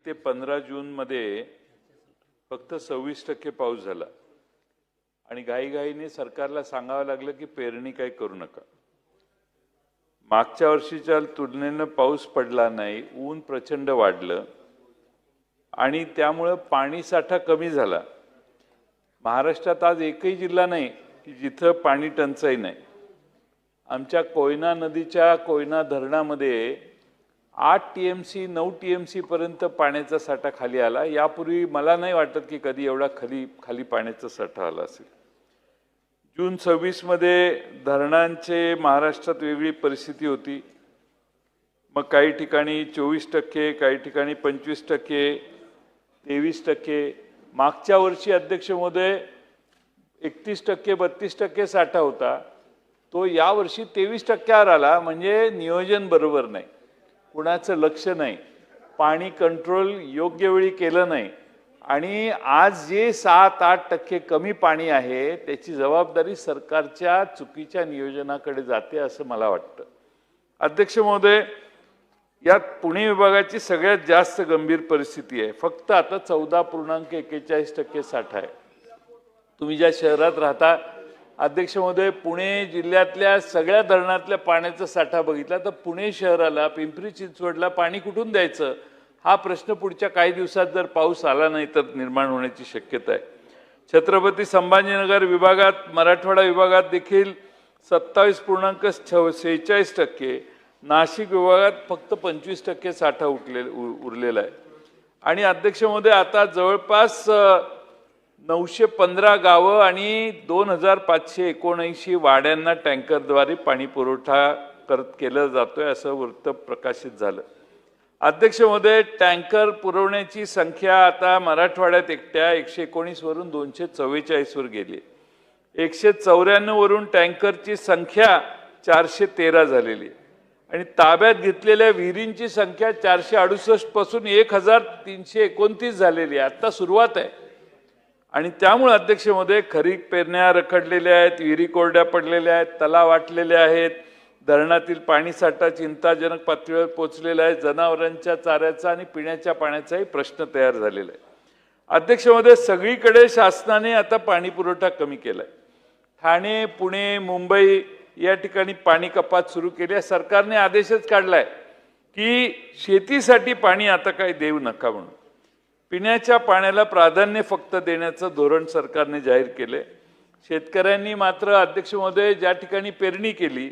ते 15 जून मध्ये फक्त 26% पाऊस झाला आणि घाईघाईने सरकारला सांगावं लागलं की पेरणी काही करू नका। मागच्या वर्षीच्या तुलनेने पाऊस पडला नाही, ऊन प्रचंड वाढलं आणि त्यामुळे पाणी साठा कमी झाला। महाराष्ट्रात आज एकही जिल्हा नाही की जिथे पाणी टंचाई नाही। आमच्या कोयना नदीच्या कोयना धरणामध्ये 8 टीएमसी 9 टीएमसी पर्यंत पाण्याचा साठा खाली आला। यापूर्वी मला नाही वाटत की कधी एवढा खाली पाण्याचा साठा आला असेल। जून 26 मध्ये धरणांचे महाराष्ट्रात वेगळी परिस्थिती होती। मग काही ठिकाणी 24%, काही ठिकाणी 25%, 23%। मागच्या वर्षी अध्यक्ष महोदय 31%, 32% साठा होता, तो या वर्षी 23%वर आला। म्हणजे नियोजन बरोबर नाही, कुणाचं लक्ष नाही, पाणी कंट्रोल योग्य वेळी केलं नाही आणि आज जे 7-8% कमी पाणी आहे त्याची जबाबदारी सरकारच्या चुकीच्या नियोजनाकडे जाते असं मला वाटतं। अध्यक्ष महोदय, यात पुणे विभागाची सगळ्यात जास्त गंभीर परिस्थिती आहे। फक्त आता 14.41% साठा आहे। तुम्ही ज्या शहरात राहता अध्यक्ष महोदय, पुणे जिल्ह्यातल्या सगळ्या धरणातल्या पाण्याचा साठा बघितला तर पुणे शहराला, पिंपरी चिंचवडला पाणी कुठून द्यायचं हा प्रश्न पुढच्या काही दिवसात जर पाऊस आला नाही तर निर्माण होण्याची शक्यता आहे। छत्रपती संभाजीनगर विभागात, मराठवाडा विभागात देखील 27.46%, नाशिक विभागात फक्त 25% साठा उरलेला आहे। आणि अध्यक्ष महोदय, आता जवळपास 915 गावं आणि 2579 वाड्यांना टँकरद्वारे पाणी पुरवठा केला जातोय असं वृत्त प्रकाशित झालं। अध्यक्ष महोदय, टँकर पुरवण्याची संख्या आता मराठवाड्यात एकट्या 119 वरून 244 वर गेली। 194 वरून टँकरची संख्या 413 झालेली आहे आणि ताब्यात घेतलेल्या विहिरींची संख्या 468 पासून 1329 झालेली आहे। आता सुरुवात आहे आणि त्यामुळे अध्यक्ष महोदय, खरीप पेरण्या रखडलेल्या आहेत, विहिरी कोरड्या पडलेल्या आहेत, तलाव वाटलेले आहेत, धरणातील पाणीसाठा चिंताजनक पातळीवर पोहोचलेला आहे, जनावरांच्या चाऱ्याचा आणि पिण्याच्या पाण्याचाही प्रश्न तयार झालेला आहे। अध्यक्ष महोदय, सगळीकडे शासनाने आता पाणी पुरवठा कमी केलाय। ठाणे, पुणे, मुंबई या ठिकाणी पाणी कपात सुरू केली आहे। सरकारने आदेशच काढलाय की शेतीसाठी पाणी आता काही देऊ नका म्हणून। पिण्याच्या पाण्याला प्राधान्य फक्त देण्याचं धोरण सरकारने जाहीर केले। शेतकऱ्यांनी मात्र अध्यक्ष महोदय, ज्या ठिकाणी पेरणी केली,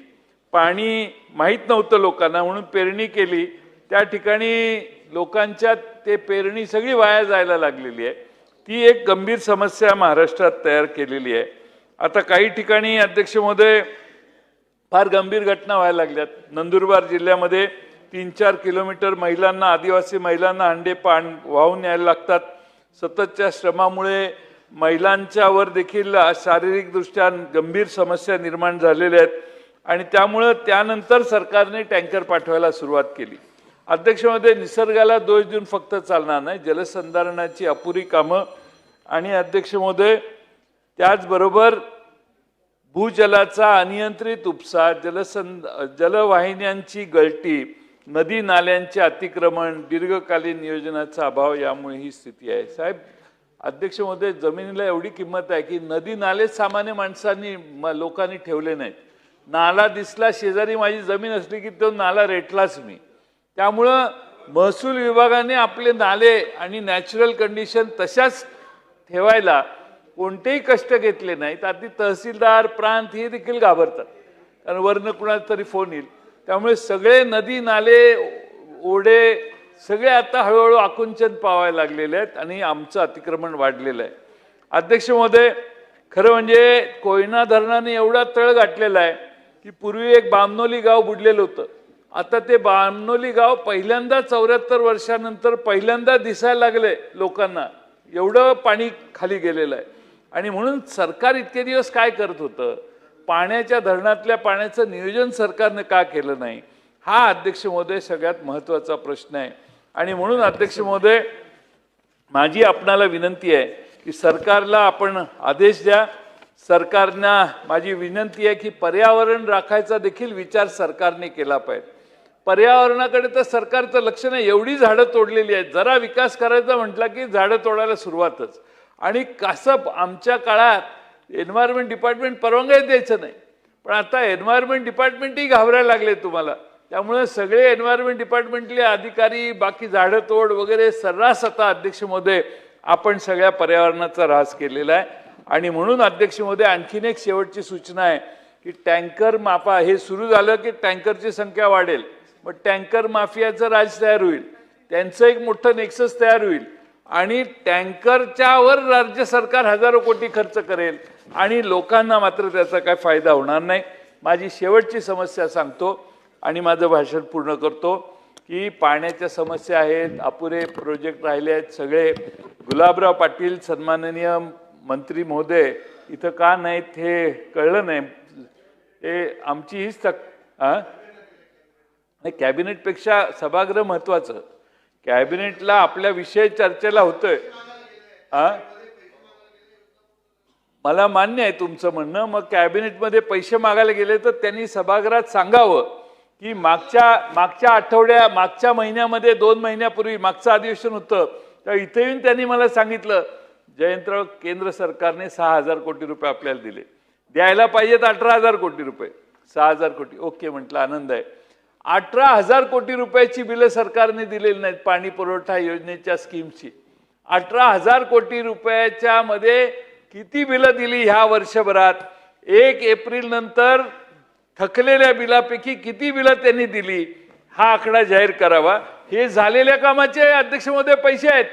पाणी माहीत नव्हतं लोकांना म्हणून पेरणी केली, त्या ठिकाणी लोकांच्या ते पेरणी सगळी वाया जायला लागलेली आहे। ती एक गंभीर समस्या महाराष्ट्रात तयार केलेली आहे। आता काही ठिकाणी अध्यक्ष महोदय फार गंभीर घटना व्हायला लागल्यात। नंदुरबार जिल्ह्यामध्ये 3-4 किलोमीटर महिलांना, आदिवासी महिलांना हंडे पाणी वाहून यायला लागतात। सततच्या श्रमामुळे महिलांच्यावर देखील शारीरिकदृष्ट्या गंभीर समस्या निर्माण झालेल्या आहेत आणि त्यामुळे त्यानंतर सरकारने टँकर पाठवायला सुरुवात केली। अध्यक्ष महोदय, निसर्गाला दोष देऊन फक्त चालणार नाही, जलसंधारणाची अपुरी कामं आणि अध्यक्ष महोदय त्याचबरोबर भूजलाचा अनियंत्रित उपसा, जलवाहिन्यांची गळती, नदी नाल्यांचे अतिक्रमण, दीर्घकालीन नियोजनाचा अभाव यामुळे ही स्थिती आहे। साहेब, अध्यक्ष महोदय, जमिनीला एवढी किंमत आहे की नदी नाले सामान्य माणसांनी लोकांनी ठेवले नाहीत। नाला दिसला शेजारी माझी जमीन असली की तो नाला रेटलाच मी। त्यामुळं महसूल विभागाने आपले नाले आणि नॅचरल कंडिशन तशाच ठेवायला कोणतेही कष्ट घेतले नाहीत। आधी तहसीलदार, प्रांत हे देखील घाबरतात कारण वरनं कुणाला तरी फोन येईल। त्यामुळे सगळे नदी नाले, ओढे सगळे आता हळूहळू आकुंचन पावायला लागलेले आहेत आणि आमचं अतिक्रमण वाढलेलं आहे। अध्यक्ष महोदय, खरं म्हणजे कोयना धरणाने एवढा तळ गाठलेला आहे की पूर्वी एक बामनोली गाव बुडलेलं होतं, आता ते बामनोली गाव पहिल्यांदा 74 वर्षानंतर पहिल्यांदा दिसायला लागले लोकांना। एवढं पाणी खाली गेलेलं आहे आणि म्हणून सरकार इतके दिवस काय करत होतं, पाण्याच्या धरणातल्या पाण्याचं नियोजन सरकारने का केलं नाही, हा अध्यक्ष महोदय सगळ्यात महत्त्वाचा प्रश्न आहे। आणि म्हणून अध्यक्ष महोदय, माझी आपणाला विनंती आहे की सरकारला आपण आदेश द्या। सरकारना माझी विनंती आहे की पर्यावरण राखायचा देखील विचार सरकारने केला पाहिजे। पर्यावरणाकडे तर सरकारचं लक्ष नाही. एवढी झाडं तोडलेली आहेत. जरा विकास करायचा म्हटला की झाडं तोडायला सुरुवातच. आणि कसं आमच्या काळात एन्व्हायरमेंट डिपार्टमेंट परवानगी द्यायचं नाही, पण आता एन्व्हायरमेंट डिपार्टमेंटही घाबरायला लागले तुम्हाला. त्यामुळे सगळे एन्व्हायरमेंट डिपार्टमेंटले अधिकारी बाकी झाडं तोड वगैरे सर्रास आता अध्यक्ष महोदय आपण सगळ्या पर्यावरणाचा ऱ्हास केलेला आहे. आणि म्हणून अध्यक्ष महोदय आणखीन एक शेवटची सूचना आहे की टँकर माफा हे सुरू झालं की टँकरची संख्या वाढेल, मग टँकर माफियाचं राज तयार होईल, त्यांचं एक मोठं नेक्सस तयार होईल आणि टँकरच्यावर राज्य सरकार हजारो कोटी खर्च करेल आणि लोकांना मात्र त्याचा काय फायदा होणार नाही. माझी शेवटची समस्या सांगतो आणि माझं भाषण पूर्ण करतो की पाण्याच्या समस्या आहेत, अपुरे प्रोजेक्ट राहिले आहेत सगळे. गुलाबराव पाटील सन्माननीय मंत्री महोदय इथं का नाहीत हे कळलं नाही. हे आमची हीच कॅबिनेटपेक्षा सभागृह महत्वाचं. कॅबिनेटला आपल्या विषय चर्चेला होतोय. मला मान्य आहे तुमचं म्हणणं. मग कॅबिनेटमध्ये पैसे मागायला गेले तर त्यांनी सभागृहात सांगावं की मागच्या महिन्यामध्ये 2 महिन्यापूर्वी मागचं अधिवेशन होतं तर इथे येऊन त्यांनी मला सांगितलं जयंतराव केंद्र सरकारने 6,000 कोटी रुपये आपल्याला दिले, द्यायला पाहिजेत 18,000 कोटी रुपये. 6,000 कोटी ओके म्हटलं, आनंद आहे. 18,000 कोटी रुपयाची बिलं सरकारने दिलेली नाहीत पाणी पुरवठा योजनेच्या स्कीमची. 18,000 कोटी रुपयाच्या मध्ये किती बिलं दिली ह्या वर्षभरात? 1 एप्रिल नंतर थकलेल्या बिलापैकी किती बिलं त्यांनी दिली हा आकडा जाहीर करावा. हे झालेल्या कामाचे अध्यक्ष महोदय पैसे आहेत.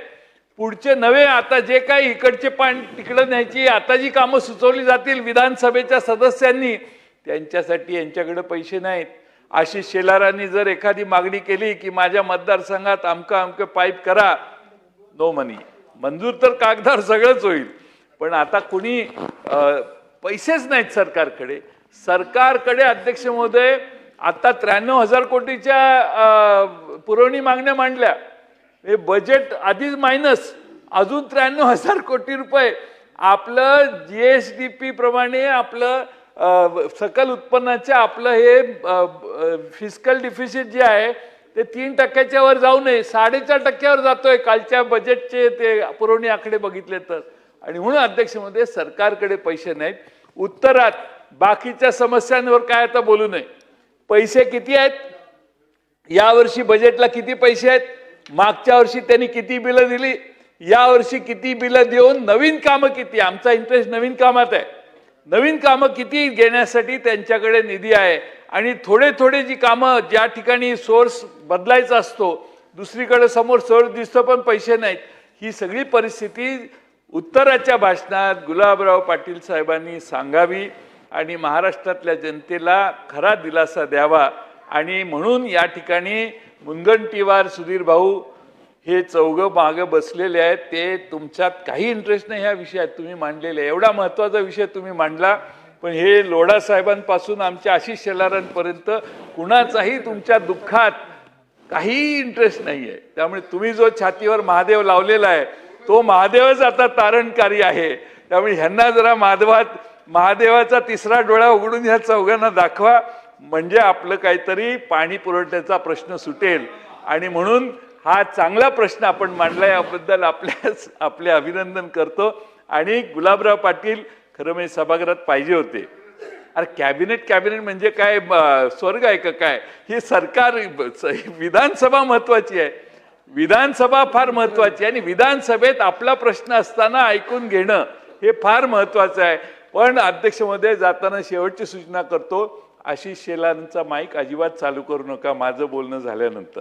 पुढचे नवे आता जे काही इकडचे पाणी तिकडं न्यायची आता जी कामं सुचवली जातील विधानसभेच्या सदस्यांनी त्यांच्यासाठी यांच्याकडे पैसे नाहीत. आशिष शेलारांनी जर एखादी मागणी केली की माझ्या मतदारसंघात अमकं पाईप करा, नो मनी. मंजूर तर कागदावर सगळंच होईल, पण आता कुणी पैसेच नाहीत सरकारकडे. सरकारकडे अध्यक्ष महोदय आता 93,000 कोटीच्या पुरवणी मागण्या मांडल्या. हे बजेट आधीच मायनस, अजून 93,000 कोटी रुपये. आपलं GSDP प्रमाणे आपलं सकल उत्पन्नाचे आपलं हे फिस्कल डिफिसिट जे आहे ते 3% वर जाऊ नये, 4.5% जातोय कालच्या बजेटचे ते पुरवणी आकडे बघितले तर. आणि म्हणून अध्यक्ष महोदय सरकारकडे पैसे नाहीत. उत्तरात बाकीच्या समस्यांवर काय आता बोलू नये. पैसे किती आहेत यावर्षी, बजेटला किती पैसे आहेत, मागच्या वर्षी त्यांनी किती बिलं दिली, यावर्षी किती बिलं देऊन नवीन कामं किती. आमचा इंटरेस्ट नवीन कामात आहे. नवीन कामं किती घेण्यासाठी त्यांच्याकडे निधी आहे. आणि थोडे जी कामं ज्या ठिकाणी सोर्स बदलायचा असतो दुसरीकडे समोर सोर्स दिसतो पण पैसे नाहीत. ही सगळी परिस्थिती उत्तराच्या भाषणात गुलाबराव पाटील साहेबांनी सांगावी आणि महाराष्ट्रातल्या जनतेला खरा दिलासा द्यावा. आणि म्हणून या ठिकाणी मुनगंटीवार सुधीर भाऊ हे चौघं मागं बसलेले आहेत. ते तुमच्यात काही इंटरेस्ट नाही ह्या विषयात तुम्ही मांडलेले. एवढा महत्त्वाचा विषय तुम्ही मांडला, पण हे लोढा साहेबांपासून आमच्या आशिष शेलारांपर्यंत कुणाचाही तुमच्या दुःखात काही इंटरेस्ट नाही आहे. त्यामुळे तुम्ही जो छातीवर महादेव लावलेला आहे तो महादेवच आता तारणकारी आहे. त्यामुळे ह्यांना जरा महादेवाचा तिसरा डोळा उघडून ह्या चौघांना दाखवा, म्हणजे आपलं काहीतरी पाणी पुरवठ्याचा प्रश्न सुटेल. आणि म्हणून हा चांगला प्रश्न आपण मांडला, याबद्दल आपले अभिनंदन करतो. आणि गुलाबराव पाटील खरं म्हणजे सभागृहात पाहिजे होते. अरे कॅबिनेट म्हणजे काय स्वर्ग आहे का काय? ही सरकार विधानसभा महत्वाची आहे. विधानसभा फार महत्वाची आहे आणि विधानसभेत आपला प्रश्न असताना ऐकून घेणं हे फार महत्वाचं आहे. पण अध्यक्ष महोदय जाताना शेवटची सूचना करतो, आशिष शेलारांचा माईक अजिबात चालू करू नका माझं बोलणं झाल्यानंतर.